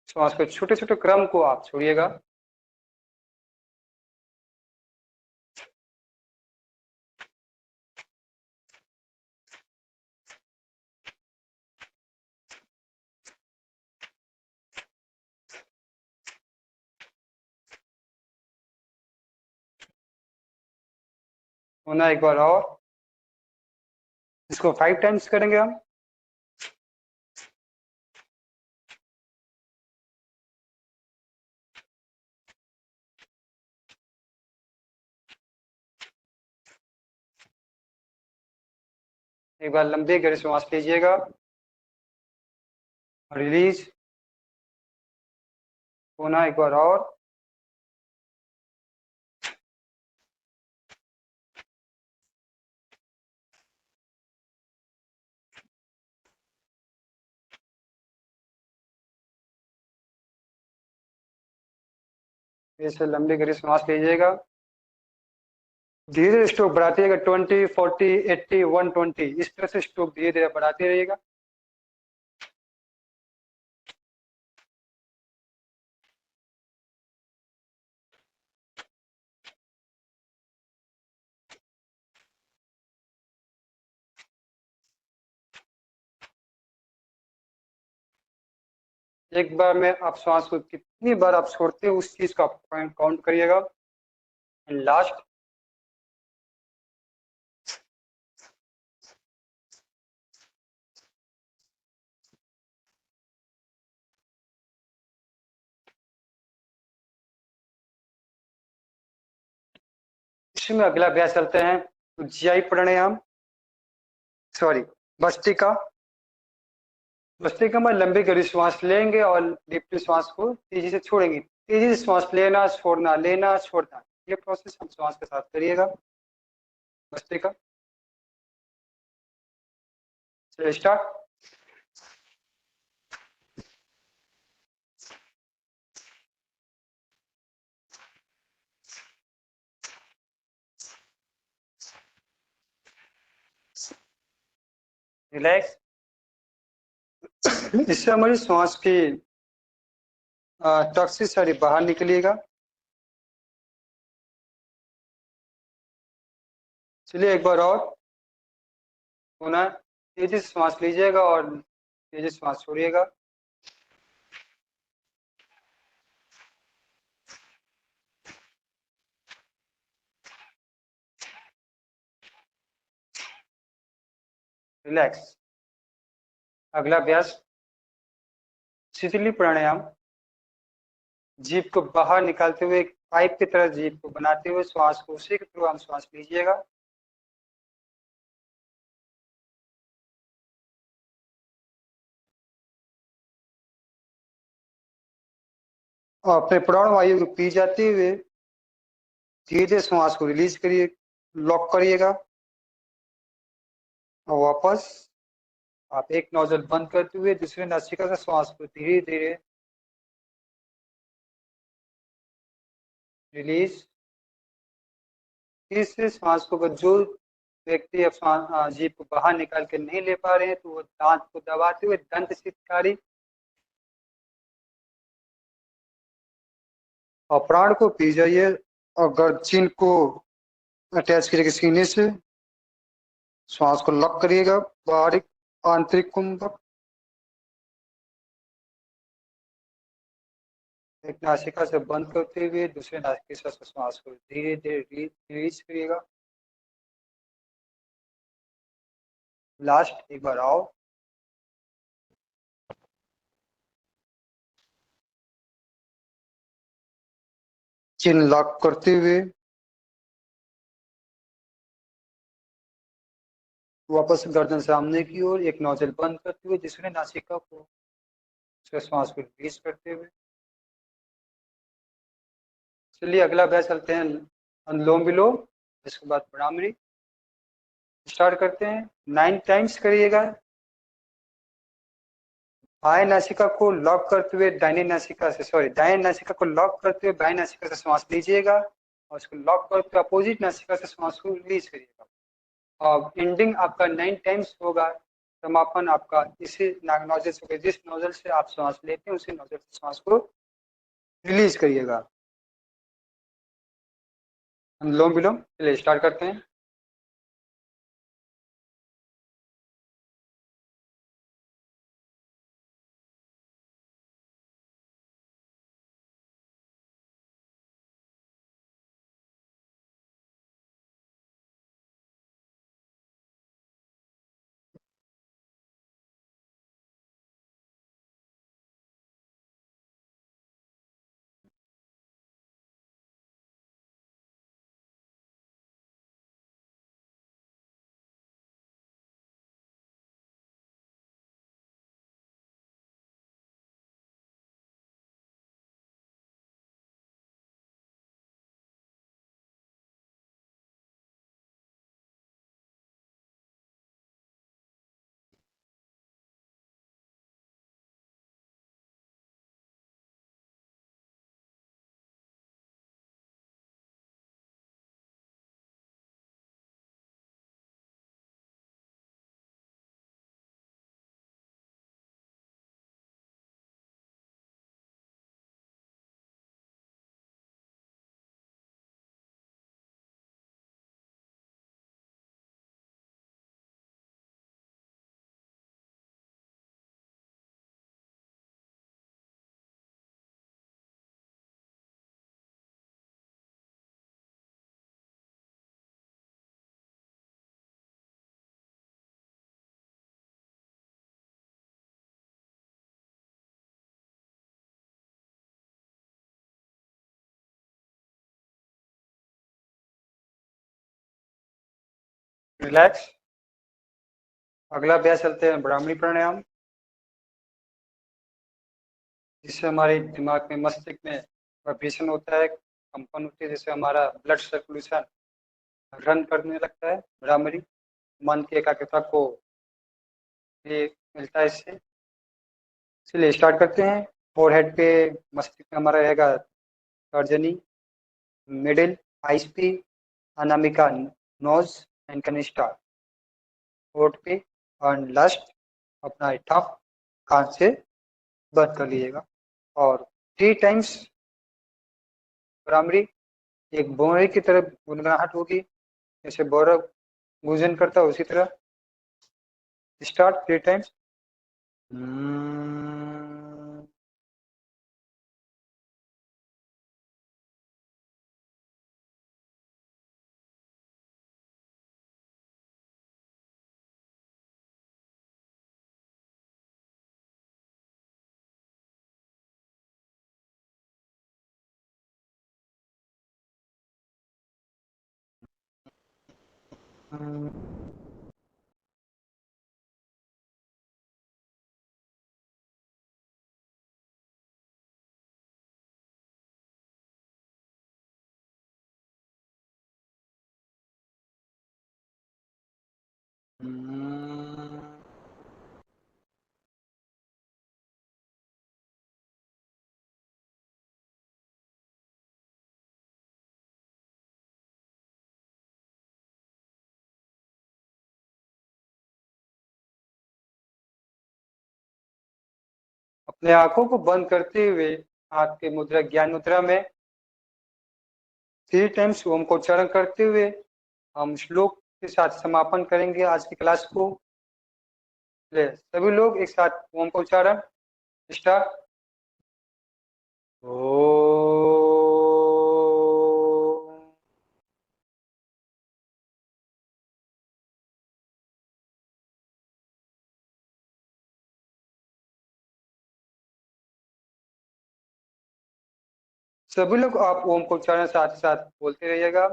श्वास के छोटे छोटे क्रम को आप छोड़िएगा। होना एक बार और, इसको 5 टाइम्स करेंगे हम। एक बार लंबी गहरी सांस लीजिएगा, रिलीज, पुनः एक बार और, ऐसे लंबी गहरी सांस लीजिएगा, धीरे स्ट्रोक बढ़ाते रहिएगा, 20, 40, 80, 120 इस तरह से स्ट्रोक धीरे धीरे बढ़ाते रहिएगा। एक बार में आप सांस को कितनी बार आप छोड़ते हो उस चीज का काउंट करिएगा। एंड लास्ट, इसमें अगला अभ्यास चलते हैं उज्जाई प्राणायाम, सॉरी भस्त्रिका। भस्त्रिका में लंबी गहरी श्वास लेंगे और डीपली श्वास को तेजी से छोड़ेंगे। तेजी से श्वास लेना छोड़ना, ये प्रोसेस हम श्वास के साथ करिएगा। भस्त्रिका, चलिए स्टार्ट। रिलैक्स। इससे हमारी श्वास की टॉक्सिक सारी बाहर निकलिएगा। चलिए एक बार और, पुनः तेजी से श्वास लीजिएगा और तेजी से श्वास छोड़िएगा। रिलैक्स। अगला अभ्यास शीतली प्राणायाम। जीभ को बाहर निकालते हुए एक पाइप की तरह जीभ को बनाते हुए श्वास को उसी के थ्रू हम श्वास लीजिएगा। और अपने प्राण वायु को पी जाते हुए धीरे धीरे श्वास को रिलीज करिए, लॉक करिएगा और वापस आप एक नोजल बंद करते हुए दूसरे नासिका से श्वास को धीरे धीरे रिलीज। तीसरे श्वास को जो व्यक्ति अब जीभ को बाहर निकाल के नहीं ले पा रहे हैं तो वो दांत को दबाते हुए दंत चित्कारी और प्राण को पी जाइए और गर्दन को अटैच करिएगा सीने से। श्वास को लॉक करिएगा, बारीक आंतरिक कुंभक। एक नासिका से बंद करते हुए दूसरे नासिका से श्वास को धीरे धीरे रिलीज करिएगा। लास्ट एक बार आओ, चिन लॉक करते हुए वापस गर्दन सामने की ओर एक नोजल बंद करते हुए दूसरे नासिका को श्वास को रिलीज करते हुए। चलिए अगला अभ्यास चलते हैं अनुलोम विलोम, इसके बाद भ्रामरी। स्टार्ट करते हैं, 9 टाइम्स करिएगा। बाएं नासिका को लॉक करते हुए दाहिने नासिका से दाएं नासिका को लॉक करते हुए बाएं नासिका से श्वास लीजिएगा और उसको लॉक करते हुए अपोजिट नासिका से श्वास को रिलीज करिएगा। और एंडिंग आपका 9 टाइम्स होगा। समापन आपका इसी नोजल से, जिस नोजल से आप श्वास लेते हैं उसी नोजल से श्वास को रिलीज करिएगा। अनुलोम विलोम, चलिए स्टार्ट करते हैं। रिलैक्स। अगला अभ्यास चलते हैं ब्राह्मणी प्राणायाम, जिससे हमारे दिमाग में, मस्तिष्क में वाइब्रेशन होता है, कंपन होती है, जिससे हमारा ब्लड सर्कुलेशन रन करने लगता है। ब्राह्मणी मन की एकाग्रता को ये मिलता है इससे। चलिए स्टार्ट करते हैं। फोरहेड पे मस्तिष्क में हमारा रहेगा तर्जनी, मिडिल आइस पे अनामिका नोज एंड कनिष्ठा, होठ पे और लास्ट अपना टफ कान से बंद कर लीजिएगा। और 3 टाइम्स भ्रामरी एक भौरे की तरह गुनगुनाहट होगी, जैसे भौरा गूंजन करता है उसी तरह। Start 3 times. अपने आंखों को बंद करते हुए हाथ की मुद्रा ज्ञान मुद्रा में 3 टाइम्स ओम को उच्चारण करते हुए हम श्लोक के साथ समापन करेंगे आज की क्लास को। सभी लोग एक साथ ओम का उच्चारण। स्टार्ट। ओ। सभी लोग आप ओम को उच्चारण साथ साथ बोलते रहिएगा।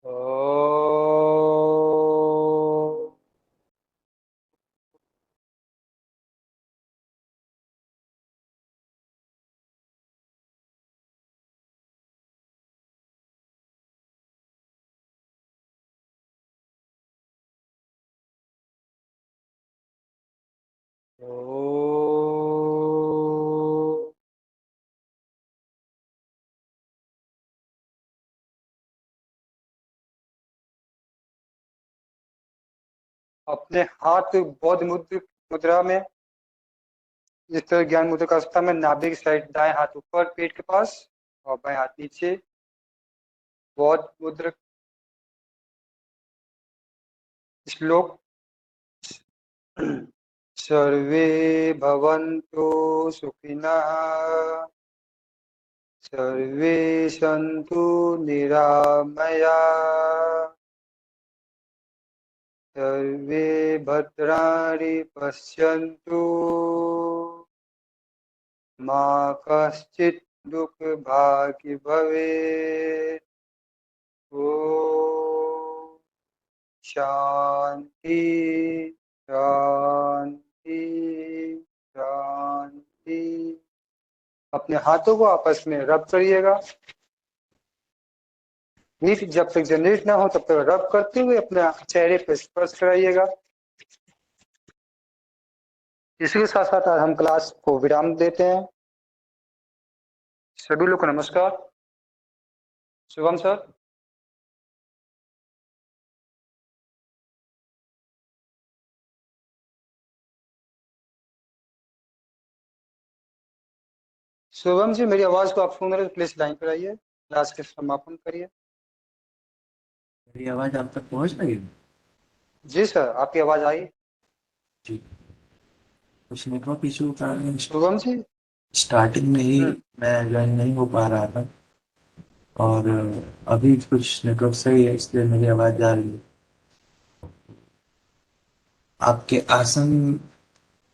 ओ। ओ। अपने हाथ बौद्ध मुद्रा में, जिस तरह ज्ञान मुद्रा का अवस्था में नाभि की साइड दाएं हाथ ऊपर पेट के पास और बाएं हाथ नीचे, बौद्ध मुद्रा। श्लोक। सर्वे भवन्तु सुखिनः, सर्वे सन्तु निरामया, सर्वे भद्राणि पश्यन्तु, मा कश्चित् दुःखभाग् भवेत्। ओम शांति शांति शांति। अपने हाथों को आपस में रब करिएगा। हीट जब तक जनरेट ना हो तब तक रब करते हुए अपने चेहरे पर स्पर्श कराइएगा। इसी के साथ साथ आज हम क्लास को विराम देते हैं। सभी लोग को नमस्कार। शुभम सर। शुभम जी, मेरी आवाज को आप सुन रहे हैं तो प्लीज लाइन पर आइए, क्लास के समापन करिए। मेरी आवाज आप तक पहुंच रही है? जी सर, आपकी आवाज आई। जी, कुछ नेटवर्क इशू के कारण शुभम जी। स्टार्टिंग में ही मैं ज्वाइन नहीं हो पा रहा था और अभी कुछ नेटवर्क सही है इसलिए मेरी आवाज जा रही है। आपके आसन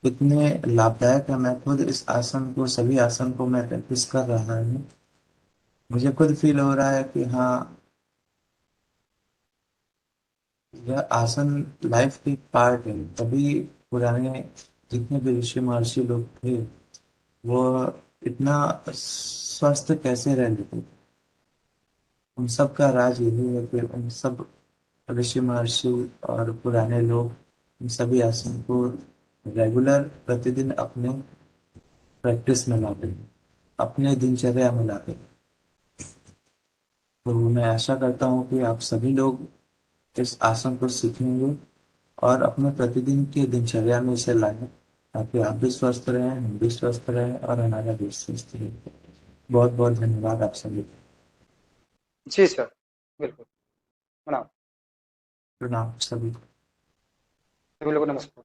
इतने लाभदायक है, मैं खुद इस आसन को, सभी आसन को मैं प्रैक्टिस कर रहा हूँ। मुझे खुद फील हो रहा है कि हाँ, यह आसन लाइफ की पार्ट है। तभी पुराने जितने भी ऋषि महर्षि लोग थे वो इतना स्वस्थ कैसे रह लेते थे। उन सब का राज यही है कि उन सब ऋषि महर्षि और पुराने लोग इन सभी आसन को रेगुलर प्रतिदिन अपने प्रैक्टिस में लाते हैं, अपने दिनचर्या में लाते हैं। तो मैं आशा करता हूँ कि आप सभी लोग इस आसन को सीखेंगे और अपने प्रतिदिन की दिनचर्या में इसे लाएं, ताकि आप भी स्वस्थ रहें, हम भी स्वस्थ रहें और हमारा देश स्वस्थ रहे। बहुत बहुत धन्यवाद आप सभी। जी सर, बिल्कुल। प्रणाम। प्रणाम सभी। सभी लोगों को नमस्कार।